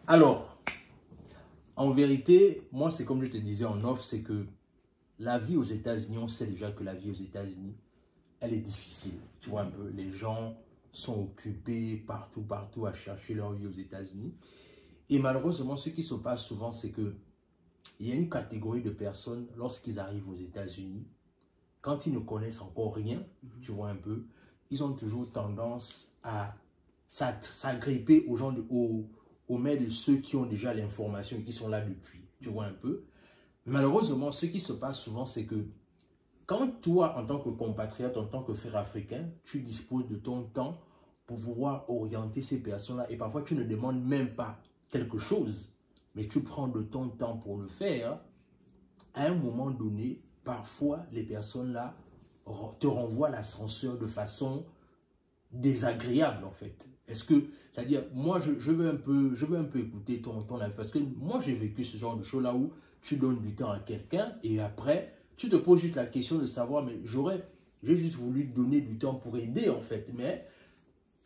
Alors, en vérité, moi, c'est comme je te disais en off, c'est que la vie aux États-Unis, on sait déjà que la vie aux États-Unis, elle est difficile. Tu vois un peu, les gens sont occupés partout à chercher leur vie aux États-Unis. Et malheureusement, ce qui se passe souvent, c'est que il y a une catégorie de personnes, lorsqu'ils arrivent aux États-Unis, quand ils ne connaissent encore rien, tu vois un peu, ils ont toujours tendance à s'agripper aux mains de ceux qui ont déjà l'information et qui sont là depuis, tu vois un peu. Malheureusement, ce qui se passe souvent, c'est que quand toi, en tant que compatriote, en tant que frère africain, tu disposes de ton temps pour pouvoir orienter ces personnes-là, et parfois tu ne demandes même pas quelque chose, mais tu prends de ton temps pour le faire, à un moment donné, parfois les personnes-là te renvoient l'ascenseur de façon désagréable en fait. Est-ce que, c'est-à-dire, moi je veux un peu écouter ton avis, parce que moi j'ai vécu ce genre de choses là où tu donnes du temps à quelqu'un et après tu te poses juste la question de savoir, mais j'ai juste voulu donner du temps pour aider en fait, mais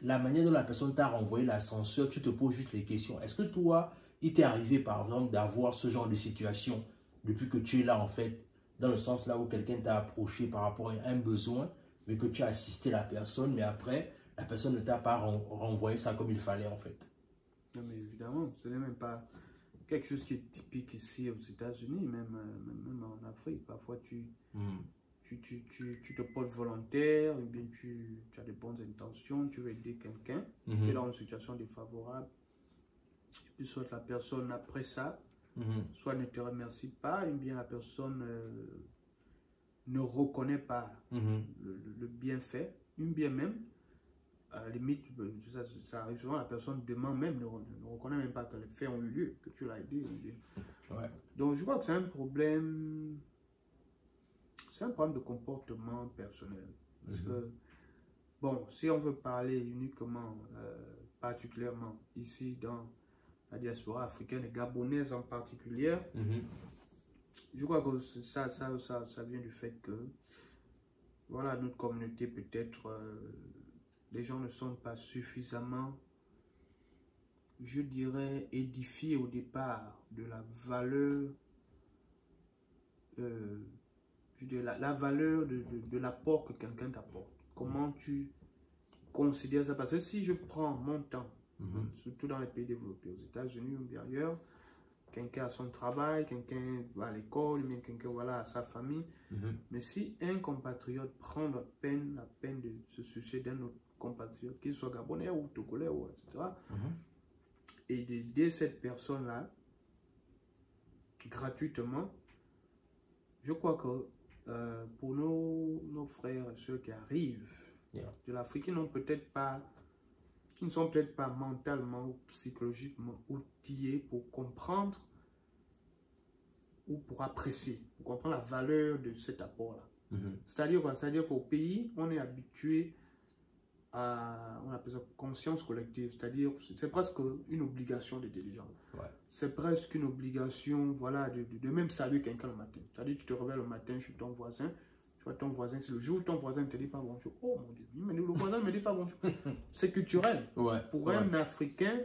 la manière dont la personne t'a renvoyé l'ascenseur, tu te poses juste les questions. Est-ce que toi, il t'est arrivé par exemple d'avoir ce genre de situation depuis que tu es là en fait, dans le sens là où quelqu'un t'a approché par rapport à un besoin, mais que tu as assisté la personne, mais après, la personne ne t'a pas renvoyé ça comme il fallait en fait. Non, mais évidemment, ce n'est même pas quelque chose qui est typique ici aux États-Unis, même en Afrique. Parfois, tu te portes volontaire, ou bien tu as de bonnes intentions, tu veux aider quelqu'un qui est dans une situation défavorable. Et puis, soit la personne, après ça, soit ne te remercie pas, ou bien la personne ne reconnaît pas le bienfait, ou bien même, à la limite, ça arrive souvent, la personne demande même, ne reconnaît même pas que les faits ont eu lieu, que tu l'as aidé. Ouais. Donc, je crois que c'est un problème de comportement personnel. Parce que, bon, si on veut parler uniquement, particulièrement ici dans la diaspora africaine et gabonaise en particulier, je crois que ça vient du fait que, voilà, notre communauté peut-être, les gens ne sont pas suffisamment, je dirais, édifiés au départ de la valeur, je dirais, la valeur de l'apport que quelqu'un t'apporte. Comment tu considères ça? Parce que si je prends mon temps, surtout dans les pays développés, aux États-Unis ou bien ailleurs, quelqu'un a son travail, quelqu'un va à l'école, mais quelqu'un voilà, a sa famille. Mais si un compatriote prend la peine de se soucier d'un autre compatriote, qu'il soit gabonais ou togolais, ou etc., et d'aider cette personne-là gratuitement, je crois que pour nos frères et soeurs qui arrivent de l'Afrique, qui ne sont peut-être pas mentalement ou psychologiquement outillés pour comprendre ou pour apprécier, pour comprendre la valeur de cet apport-là. C'est-à-dire quoi? C'est-à-dire qu'au pays, on est habitué à, on appelle ça conscience collective, c'est-à-dire c'est presque une obligation de diligence. C'est presque une obligation, voilà, de même saluer quelqu'un le matin. C'est-à-dire tu te réveilles le matin chez ton voisin, tu vois ton voisin, c'est le jour où ton voisin ne te dit pas bonjour. Oh mon Dieu, mais le voisin ne me dit pas bonjour. C'est culturel. Pour un Africain,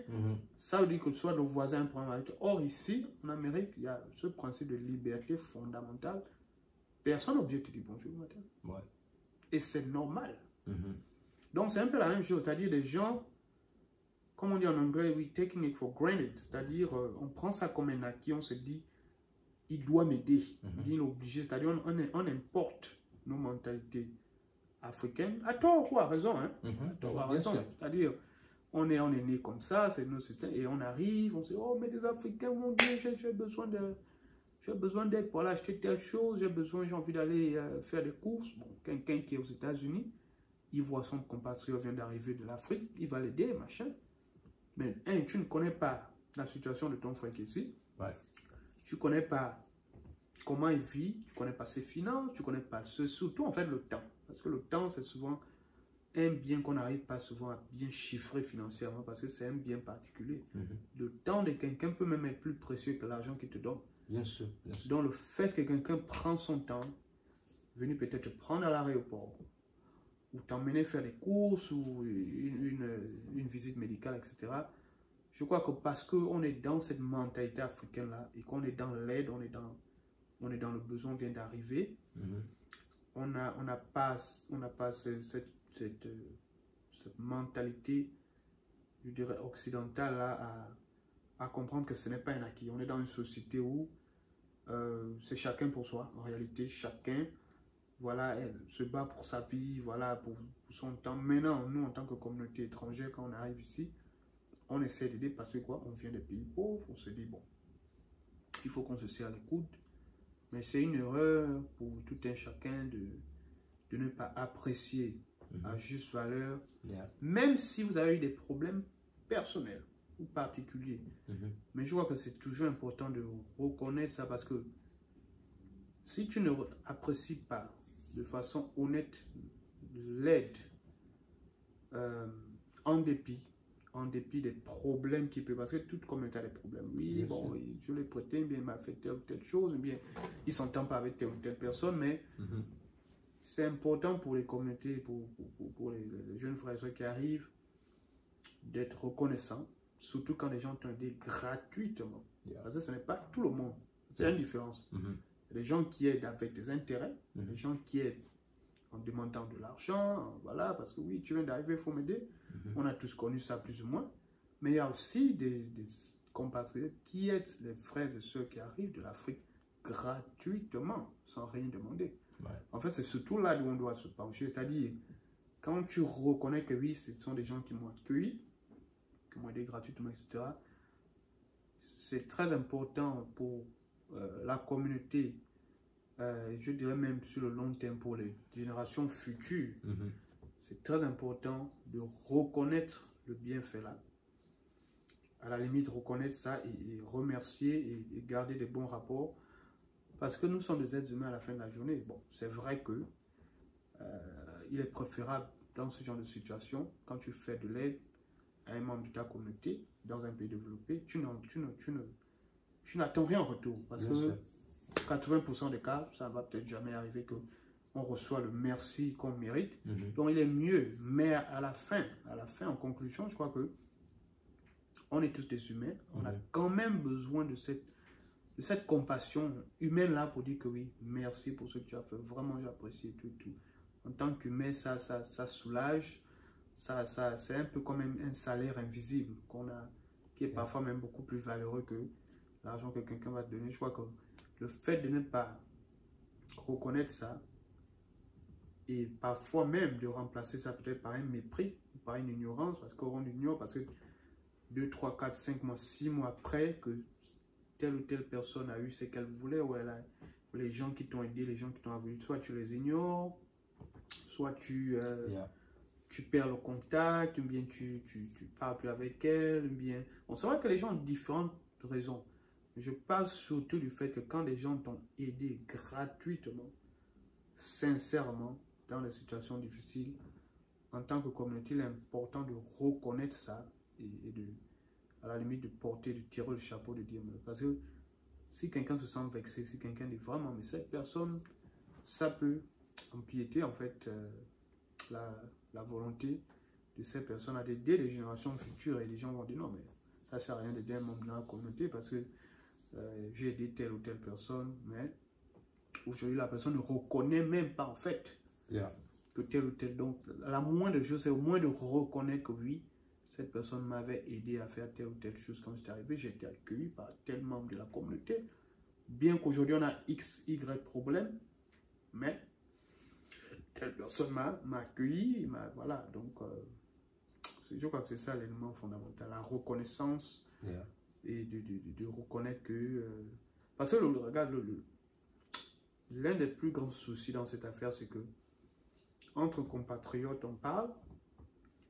ça veut dire que soit le voisin prend avec toi. Or ici, en Amérique, il y a ce principe de liberté fondamentale. Personne n'oblige te dire bonjour le matin. Et c'est normal. Donc c'est un peu la même chose, c'est-à-dire les gens, comme on dit en anglais, we taking it for granted, c'est-à-dire on prend ça comme un acquis, on se dit, il doit m'aider, il est obligé, c'est-à-dire on importe nos mentalités africaines, à tort ou à raison, hein? À tort ou à raison, c'est-à-dire on est né comme ça, c'est nos systèmes, et on arrive, on se dit, oh mais les Africains, mon Dieu, j'ai besoin d'aide pour aller acheter telle chose, j'ai envie d'aller faire des courses. Bon, quelqu'un qui est aux États-Unis, il voit son compatriote vient d'arriver de l'Afrique, il va l'aider, machin. Mais tu ne connais pas la situation de ton frère qui est ici. Tu ne connais pas comment il vit, tu ne connais pas ses finances, tu ne connais pas surtout en fait le temps. Parce que le temps, c'est souvent un bien qu'on n'arrive pas souvent à bien chiffrer financièrement parce que c'est un bien particulier. Le temps de quelqu'un peut même être plus précieux que l'argent qu'il te donne. Bien sûr, bien sûr. Donc le fait que quelqu'un prend son temps, venir peut-être te prendre à l'aéroport, ou t'emmener faire des courses, ou une visite médicale, etc. Je crois que parce qu'on est dans cette mentalité africaine-là et qu'on est dans l'aide, on est dans le besoin, on vient d'arriver, on n'a pas cette mentalité, je dirais, occidentale là, à comprendre que ce n'est pas un acquis. On est dans une société où c'est chacun pour soi. En réalité, chacun, voilà, elle se bat pour sa vie, voilà, pour son temps. Maintenant, nous, en tant que communauté étrangère, quand on arrive ici, on essaie d'aider parce que quoi, on vient des pays pauvres, on se dit, bon, il faut qu'on se serre les coudes. Mais c'est une erreur pour tout un chacun de ne pas apprécier à juste valeur, même si vous avez eu des problèmes personnels ou particuliers. Mais je vois que c'est toujours important de reconnaître ça parce que si tu ne apprécies pas de façon honnête l'aide en dépit des problèmes qui peuvent, parce que toute communauté a des problèmes. Oui, bien bon, je l'ai prêté, bien, il m'a fait telle ou telle chose, bien, il ne s'entend pas avec telle ou telle personne, mais c'est important pour les communautés, pour les jeunes frères et sœurs qui arrivent, d'être reconnaissants, surtout quand les gens t'ont aidé gratuitement. Parce que ce n'est pas tout le monde. C'est une différence. Les gens qui aident avec des intérêts, les gens qui aident en demandant de l'argent, voilà, parce que oui, tu viens d'arriver, il faut m'aider. On a tous connu ça plus ou moins. Mais il y a aussi des compatriotes qui aident les frères et sœurs qui arrivent de l'Afrique gratuitement, sans rien demander. En fait, c'est surtout là où on doit se pencher. C'est-à-dire, quand tu reconnais que oui, ce sont des gens qui m'ont accueilli, qui m'ont aidé gratuitement, etc., c'est très important pour la communauté, je dirais même sur le long terme pour les générations futures. C'est très important de reconnaître le bienfait là. À la limite, reconnaître ça et remercier et garder des bons rapports. Parce que nous sommes des êtres humains à la fin de la journée. Bon, c'est vrai que il est préférable dans ce genre de situation, quand tu fais de l'aide à un membre de ta communauté dans un pays développé, tu n'attends rien en retour. Parce que 80% des cas, ça ne va peut-être jamais arriver qu'on reçoit le merci qu'on mérite. Donc il est mieux. Mais à la fin, en conclusion, je crois que on est tous des humains. On a quand même besoin de cette compassion humaine-là pour dire que oui, merci pour ce que tu as fait. Vraiment, j'apprécie tout. En tant qu'humain, ça soulage. C'est un peu comme un salaire invisible qu'on a, qui est parfois même beaucoup plus valeureux que l'argent que quelqu'un va te donner. Je crois que le fait de ne pas reconnaître ça et parfois même de remplacer ça peut-être par un mépris, par une ignorance, parce qu'on ignore, parce que 2, 3, 4, 5 mois, 6 mois après que telle ou telle personne a eu ce qu'elle voulait, ou les gens qui t'ont aidé, les gens qui t'ont avoué, soit tu les ignores, soit tu perds le contact, ou bien tu parles plus avec elle, ou bien... Bon, c'est vrai que les gens ont différentes raisons. Je parle surtout du fait que quand les gens t'ont aidé gratuitement, sincèrement, dans les situations difficiles, en tant que communauté, il est important de reconnaître ça et à la limite de tirer le chapeau, de dire, parce que si quelqu'un se sent vexé, si quelqu'un dit vraiment, mais cette personne, ça peut empiéter en fait la volonté de ces personnes à aider les générations futures, et les gens vont dire non, mais ça ne sert à rien d'aider un membre de la communauté parce que j'ai aidé telle ou telle personne, mais aujourd'hui la personne ne reconnaît même pas en fait que tel ou tel. Donc la moindre chose, c'est au moins de reconnaître que oui, cette personne m'avait aidé à faire telle ou telle chose quand j'étais arrivé, j'ai été accueilli par tel membre de la communauté. Bien qu'aujourd'hui on a X, Y problème, mais telle personne m'a accueilli, voilà. Donc je crois que c'est ça l'élément fondamental, la reconnaissance et de reconnaître que... parce que regarde, l'un des plus grands soucis dans cette affaire, c'est que entre compatriotes, on parle.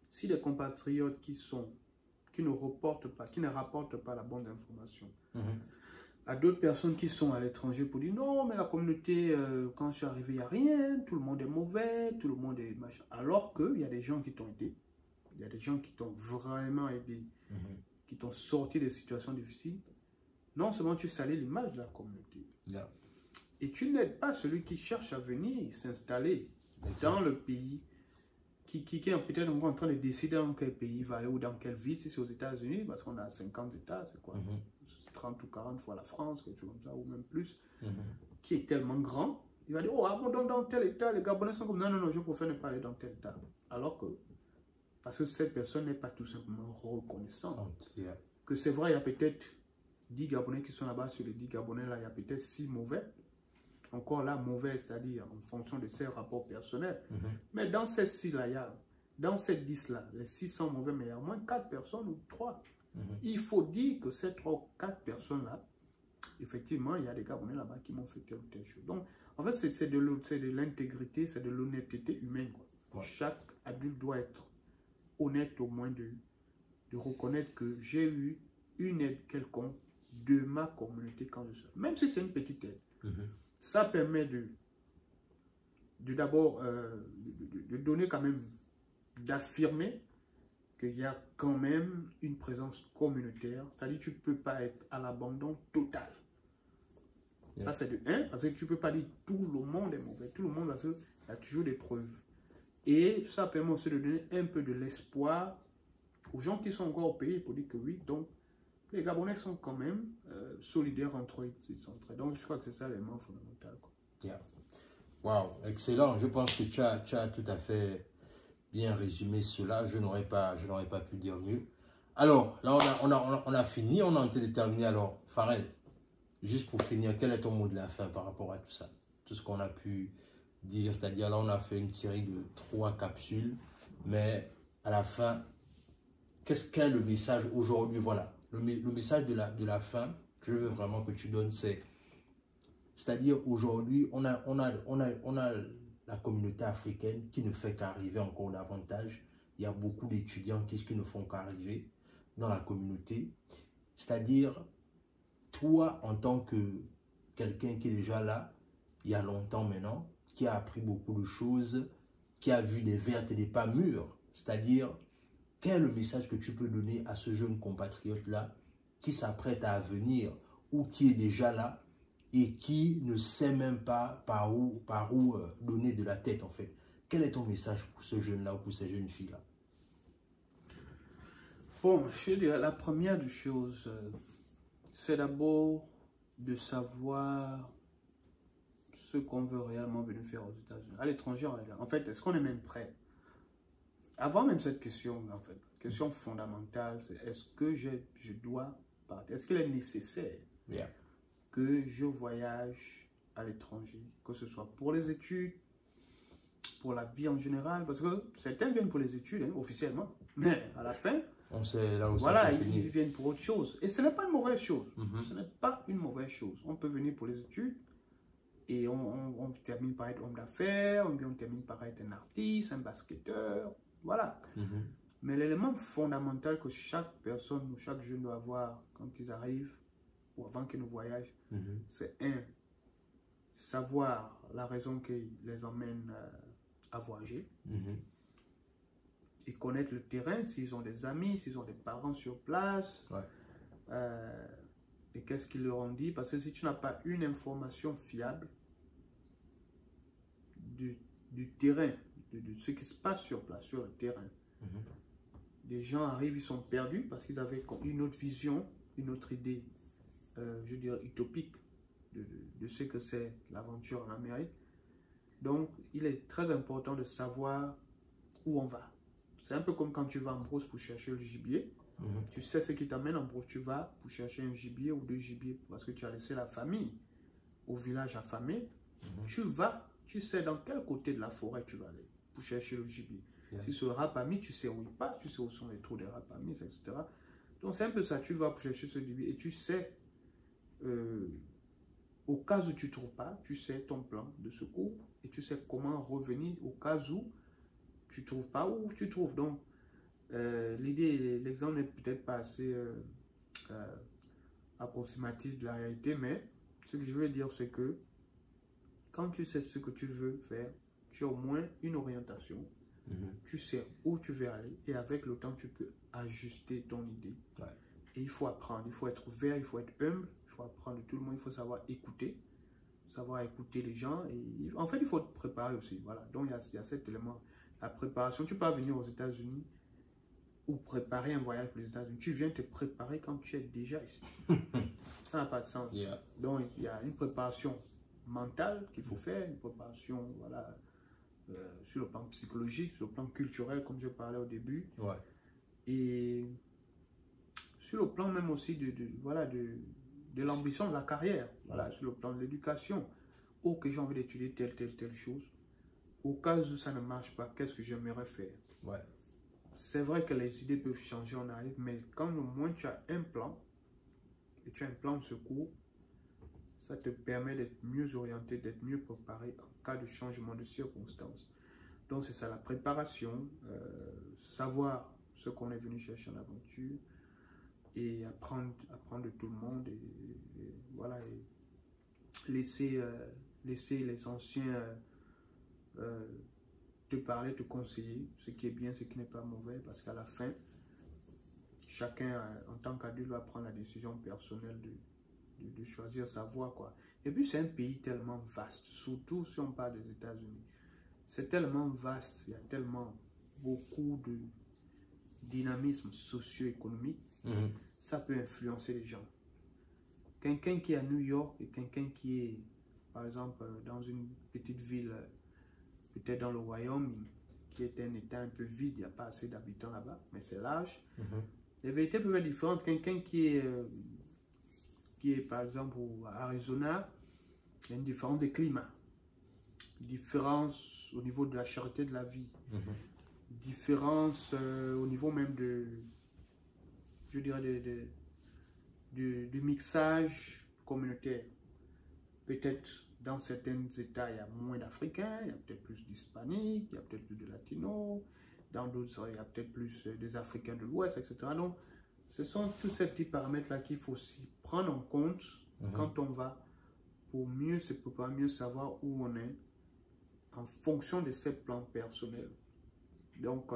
Si les compatriotes qui ne rapportent pas la bonne information à d'autres personnes qui sont à l'étranger pour dire non, mais la communauté, quand je suis arrivé, il n'y a rien, tout le monde est mauvais, tout le monde est machin. Alors qu'il y a des gens qui t'ont aidé, il y a des gens qui t'ont vraiment aidé, qui t'ont sorti des situations difficiles. Non seulement tu salis l'image de la communauté, et tu n'aides pas celui qui cherche à venir s'installer dans le pays qui est peut-être encore en train de décider dans quel pays il va aller ou dans quelle ville, si c'est aux États-Unis, parce qu'on a 50 États, c'est quoi, 30 ou 40 fois la France, quelque chose comme ça, ou même plus, qui est tellement grand, il va dire, oh, ah bon, donc dans tel État, les Gabonais sont comme, non, non, non, je préfère ne pas aller dans tel État. Alors que, parce que cette personne n'est pas tout simplement reconnaissante. Que c'est vrai, il y a peut-être 10 Gabonais qui sont là-bas, sur les 10 Gabonais, là, il y a peut-être 6 mauvais. Encore là, mauvais, c'est-à-dire en fonction de ses rapports personnels. Mais dans ces 6-là, dans ces 10-là, les 6 sont mauvais, mais il y a au moins 4 personnes ou 3. Il faut dire que ces 3 ou 4 personnes-là, effectivement, il y a des Gabonais là-bas qui m'ont fait telle ou telle chose. Donc, en fait, c'est de l'intégrité, c'est de l'honnêteté humaine. Quoi. Ouais. Chaque adulte doit être honnête au moins de reconnaître que j'ai eu une aide quelconque de ma communauté quand je suis. Même si c'est une petite aide. Ça permet d'abord de donner quand même, d'affirmer qu'il y a quand même une présence communautaire. C'est-à-dire que tu ne peux pas être à l'abandon total. Ça, c'est de 1, parce que tu ne peux pas dire tout le monde est mauvais. Tout le monde, parce qu'il y a toujours des preuves. Et ça permet aussi de donner un peu de l'espoir aux gens qui sont encore au pays pour dire que oui, donc les Gabonais sont quand même solidaires entre eux. Donc je crois que c'est ça l'élément fondamental. Wow, excellent. Je pense que tu as tout à fait bien résumé cela. Je n'aurais pas pu dire mieux. Alors, là, on a fini. On a en train de terminer. Alors, Pharrell, juste pour finir, quel est ton mot de la fin par rapport à tout ça? Tout ce qu'on a pu dire. C'est-à-dire, là, on a fait une série de 3 capsules. Mais à la fin, qu'est le message aujourd'hui? Voilà. Le message de la fin que je veux vraiment que tu donnes, c'est-à-dire aujourd'hui, on a la communauté africaine qui ne fait qu'arriver encore davantage. Il y a beaucoup d'étudiants qui ne font qu'arriver dans la communauté. C'est-à-dire, toi, en tant que quelqu'un qui est déjà là, il y a longtemps maintenant, qui a appris beaucoup de choses, qui a vu des vertes et des pas mûres, c'est-à-dire, quel est le message que tu peux donner à ce jeune compatriote-là qui s'apprête à venir ou qui est déjà là et qui ne sait même pas par où donner de la tête en fait? Quel est ton message pour ce jeune-là ou pour ces jeunes filles-là? Bon, je dirais, la première des choses, c'est d'abord de savoir ce qu'on veut réellement venir faire aux États-Unis. À l'étranger, en fait, est-ce qu'on est même prêt? Avant même cette question, en fait, question fondamentale, c'est est-ce que je dois partir? Est-ce qu'il est nécessaire que je voyage à l'étranger, que ce soit pour les études, pour la vie en général, parce que certains viennent pour les études, hein, officiellement, mais à la fin, on sait là où voilà, ils viennent pour autre chose. Et ce n'est pas une mauvaise chose. Ce n'est pas une mauvaise chose. On peut venir pour les études et on termine par être homme d'affaires, ou bien on termine par être un artiste, un basketteur, voilà. Mais l'élément fondamental que chaque personne ou chaque jeune doit avoir quand ils arrivent ou avant qu'ils ne voyagent, c'est savoir la raison qui les emmène à voyager et connaître le terrain, s'ils ont des amis, s'ils ont des parents sur place, et qu'est-ce qu'ils leur ont dit. Parce que si tu n'as pas une information fiable du terrain, de ce qui se passe sur place, sur le terrain, les gens arrivent, ils sont perdus parce qu'ils avaient une autre vision, une autre idée, je dirais utopique de ce que c'est l'aventure en Amérique. Donc, il est très important de savoir où on va. C'est un peu comme quand tu vas en brousse pour chercher le gibier. Tu sais ce qui t'amène en brousse. Tu vas pour chercher un gibier ou 2 gibiers parce que tu as laissé la famille au village affamé. Tu vas, tu sais dans quel côté de la forêt tu vas aller pour chercher le gibier. Si c'est le rapami, tu sais où il passe, tu sais où sont les trous des rapamis, etc. Donc c'est un peu ça, tu vas pour chercher ce gibier et tu sais, au cas où tu ne trouves pas, tu sais ton plan de secours et tu sais comment revenir au cas où tu ne trouves pas ou tu trouves. Donc l'exemple n'est peut-être pas assez approximatif de la réalité, mais ce que je veux dire, c'est que quand tu sais ce que tu veux faire, tu as au moins une orientation. Tu sais où tu veux aller et avec le temps, tu peux ajuster ton idée. Et il faut apprendre, il faut être ouvert, il faut être humble, il faut apprendre de tout le monde, il faut savoir écouter les gens. Et en fait, il faut te préparer aussi. Voilà. Donc, il y a cet élément. La préparation, tu peux pas venir aux États-Unis ou préparer un voyage pour les États-Unis. Tu viens te préparer quand tu es déjà ici. Ça n'a pas de sens. Yeah. Donc, il y a une préparation mentale qu'il faut faire, une préparation voilà, sur le plan psychologique, sur le plan culturel, comme je parlais au début. Ouais. Et sur le plan même aussi de l'ambition de la carrière, voilà, sur le plan de l'éducation. Oh, que j'ai envie d'étudier telle chose. Au cas où ça ne marche pas, qu'est-ce que j'aimerais faire? Ouais. C'est vrai que les idées peuvent changer en arrive, mais quand au moins tu as un plan, et tu as un plan de secours, ça te permet d'être mieux orienté, d'être mieux préparé en cas de changement de circonstances. Donc c'est ça la préparation, savoir ce qu'on est venu chercher en aventure et apprendre de tout le monde et voilà, et laisser les anciens te parler, te conseiller, ce qui est bien, ce qui n'est pas mauvais, parce qu'à la fin, chacun, en tant qu'adulte, va prendre la décision personnelle de choisir sa voie, quoi. Et puis, c'est un pays tellement vaste, surtout si on parle des États-Unis. C'est tellement vaste, il y a tellement beaucoup de dynamisme socio-économique, ça peut influencer les gens. Quelqu'un qui est à New York et quelqu'un qui est, par exemple, dans une petite ville, peut-être dans le Wyoming, qui est un état un peu vide, il n'y a pas assez d'habitants là-bas, mais c'est large. Les vérités peuvent être différentes. Quelqu'un qui est, par exemple, au Arizona, il y a une différence de climat, différence au niveau de la cherté de la vie, différence au niveau même je dirais, du mixage communautaire. Peut-être dans certains États, il y a moins d'Africains, il y a peut-être plus d'Hispaniques, il y a peut-être plus de Latinos, dans d'autres, il y a peut-être plus des Africains de l'Ouest, etc. Donc, ce sont tous ces petits paramètres-là qu'il faut aussi prendre en compte quand on va pour mieux se préparer, mieux savoir où on est en fonction de ses plans personnels. Donc,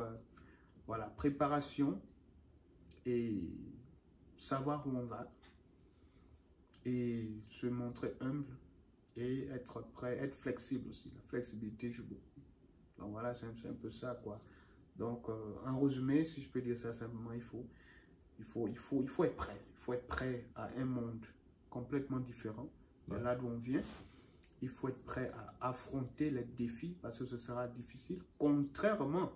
voilà, préparation et savoir où on va et se montrer humble et être prêt, être flexible aussi. La flexibilité joue beaucoup. Donc voilà, c'est un peu ça, quoi. Donc, en résumé, si je peux dire ça simplement, il faut être prêt. Il faut être prêt à un monde complètement différent de là d'où on vient. Il faut être prêt à affronter les défis parce que ce sera difficile, contrairement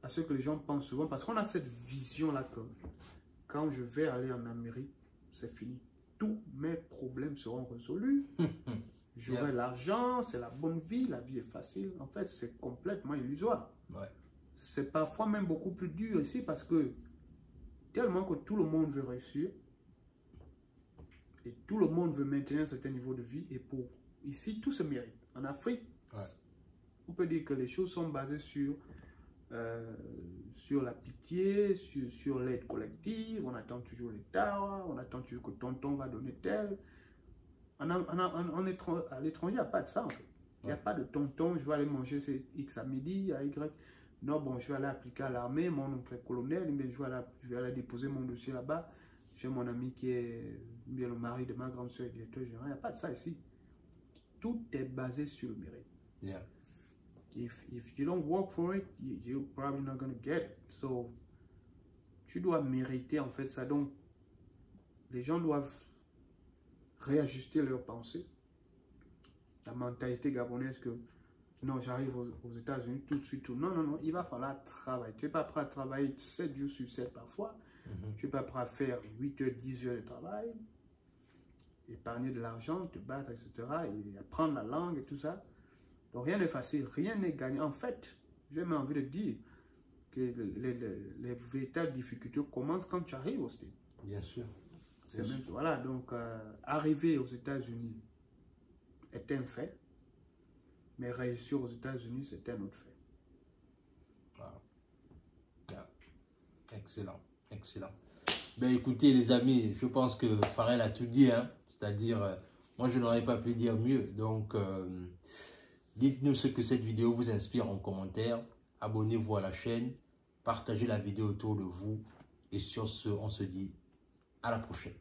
à ce que les gens pensent souvent. Parce qu'on a cette vision-là que quand je vais aller en Amérique, c'est fini. Tous mes problèmes seront résolus. J'aurai l'argent, c'est la bonne vie, la vie est facile. En fait, c'est complètement illusoire. C'est parfois même beaucoup plus dur ici parce que tellement que tout le monde veut réussir et tout le monde veut maintenir un certain niveau de vie et pour ici, tout se mérite. En Afrique, on peut dire que les choses sont basées sur la pitié, sur l'aide collective. On attend toujours l'État, on attend toujours que tonton va donner tel. À l'étranger, il n'y a pas de ça en fait. Il n'y a pas de tonton, je vais aller manger X à midi, à Y. Non, bon, je vais aller appliquer à l'armée, mon oncle est colonel, mais je vais aller déposer mon dossier là-bas. J'ai mon ami qui est bien le mari de ma grande soeur, directeur général. Il n'y a pas de ça ici. Tout est basé sur le mérite. If you don't work for it, you're probably not going to get it. So, tu dois mériter en fait ça. Donc, les gens doivent réajuster leurs pensées. La mentalité gabonaise que non, j'arrive aux États-Unis tout de suite. Non, il va falloir travailler. Tu n'es pas prêt à travailler 7 jours sur 7 parfois. Tu n'es pas prêt à faire 8 heures, 10 heures de travail, épargner de l'argent, te battre, etc. Et apprendre la langue et tout ça. Donc rien n'est facile, rien n'est gagné. En fait, j'ai même envie de dire que les véritables difficultés commencent quand tu arrives au States. Bien sûr. C'est même, voilà, donc arriver aux États-Unis est un fait, mais réussir aux États-Unis, c'est un autre fait. Excellent, excellent. Ben écoutez les amis, je pense que Pharrell a tout dit, hein? C'est-à-dire, moi je n'aurais pas pu dire mieux. Donc, dites-nous ce que cette vidéo vous inspire en commentaire. Abonnez-vous à la chaîne, partagez la vidéo autour de vous. Et sur ce, on se dit à la prochaine.